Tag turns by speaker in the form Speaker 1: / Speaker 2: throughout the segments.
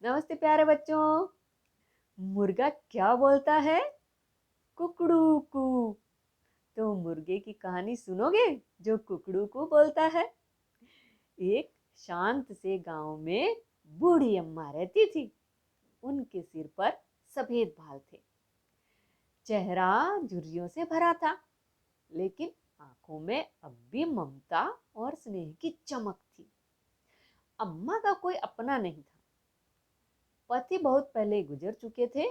Speaker 1: नमस्ते प्यारे बच्चों। मुर्गा क्या बोलता है? कुकड़ू कू। तो मुर्गे की कहानी सुनोगे जो कुकड़ू कू बोलता है। एक शांत से गांव में बूढ़ी अम्मा रहती थी। उनके सिर पर सफेद बाल थे। चेहरा झुर्रियों से भरा था, लेकिन आंखों में अब भी ममता और स्नेह की चमक थी। अम्मा का कोई अपना नहीं था। पति बहुत पहले गुजर चुके थे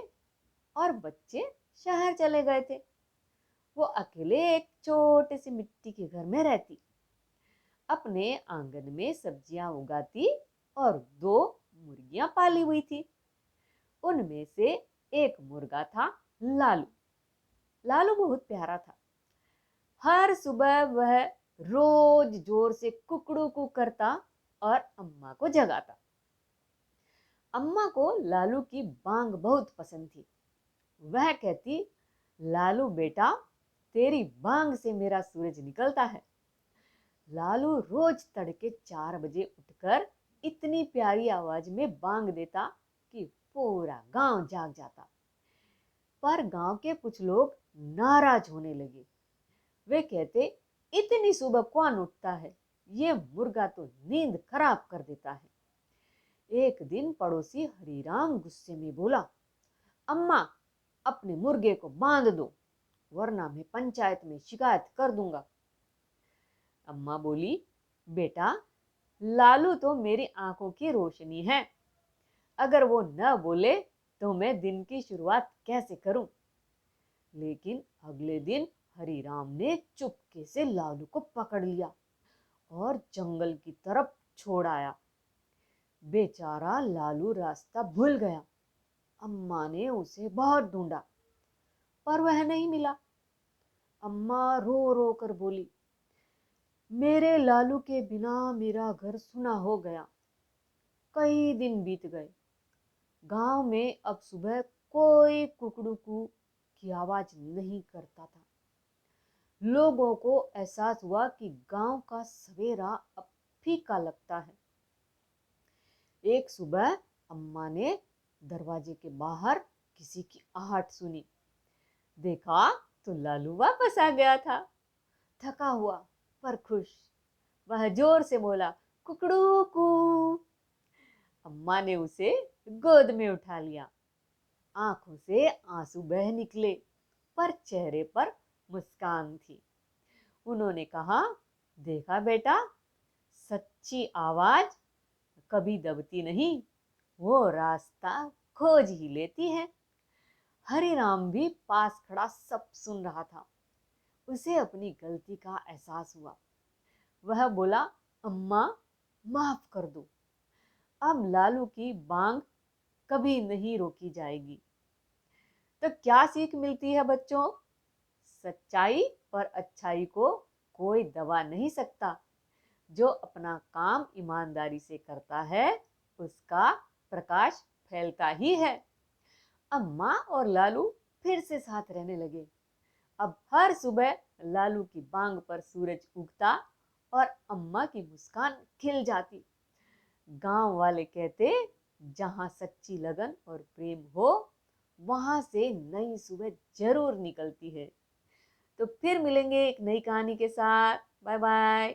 Speaker 1: और बच्चे शहर चले गए थे। वो अकेले एक छोटे से मिट्टी के घर में रहती, अपने आंगन में सब्जियां उगाती और दो मुर्गियां पाली हुई थी। उनमें से एक मुर्गा था लालू। लालू बहुत प्यारा था। हर सुबह वह रोज जोर से कुकड़ू कू करता और अम्मा को जगाता। अम्मा को लालू की बांग बहुत पसंद थी। वह कहती, लालू बेटा, तेरी बांग से मेरा सूरज निकलता है। लालू रोज तड़के 4 बजे उठकर इतनी प्यारी आवाज में बांग देता कि पूरा गांव जाग जाता। पर गांव के कुछ लोग नाराज होने लगे। वे कहते, इतनी सुबह कौन उठता है? ये मुर्गा तो नींद खराब कर देता है। एक दिन पड़ोसी हरीराम गुस्से में बोला, अम्मा, अपने मुर्गे को बांध दो, वरना मैं पंचायत में शिकायत कर दूंगा। अम्मा बोली, बेटा, लालू तो मेरी आंखों की रोशनी है। अगर वो न बोले तो मैं दिन की शुरुआत कैसे करूं? लेकिन अगले दिन हरीराम ने चुपके से लालू को पकड़ लिया और जंगल की तरफ छोड़ आया। बेचारा लालू रास्ता भूल गया। अम्मा ने उसे बहुत ढूंढा, पर वह नहीं मिला। अम्मा रो रो कर बोली, मेरे लालू के बिना मेरा घर सुना हो गया। कई दिन बीत गए। गांव में अब सुबह कोई कुकड़ू कू की आवाज नहीं करता था। लोगों को एहसास हुआ कि गांव का सवेरा अब फीका लगता है। एक सुबह अम्मा ने दरवाजे के बाहर किसी की आहट सुनी। देखा तो लालू वापस आ गया था, थका हुआ पर खुश। वह जोर से बोला, कुकड़ू कू। अम्मा ने उसे गोद में उठा लिया। आंखों से आंसू बह निकले, पर चेहरे पर मुस्कान थी। उन्होंने कहा, देखा बेटा, सच्ची आवाज कभी दबती नहीं, वो रास्ता खोज ही लेती है। हरिराम भी पास खड़ा सब सुन रहा था। उसे अपनी गलती का एहसास हुआ। वह बोला, अम्मा, माफ कर दो। अब लालू की बांग कभी नहीं रोकी जाएगी। तो क्या सीख मिलती है बच्चों? सच्चाई और अच्छाई को कोई दबा नहीं सकता। जो अपना काम ईमानदारी से करता है, उसका प्रकाश फैलता ही है। अम्मा और लालू फिर से साथ रहने लगे। अब हर सुबह लालू की बांग पर सूरज उगता और अम्मा की मुस्कान खिल जाती। गांव वाले कहते, जहां सच्ची लगन और प्रेम हो, वहां से नई सुबह जरूर निकलती है। तो फिर मिलेंगे एक नई कहानी के साथ। Bye bye.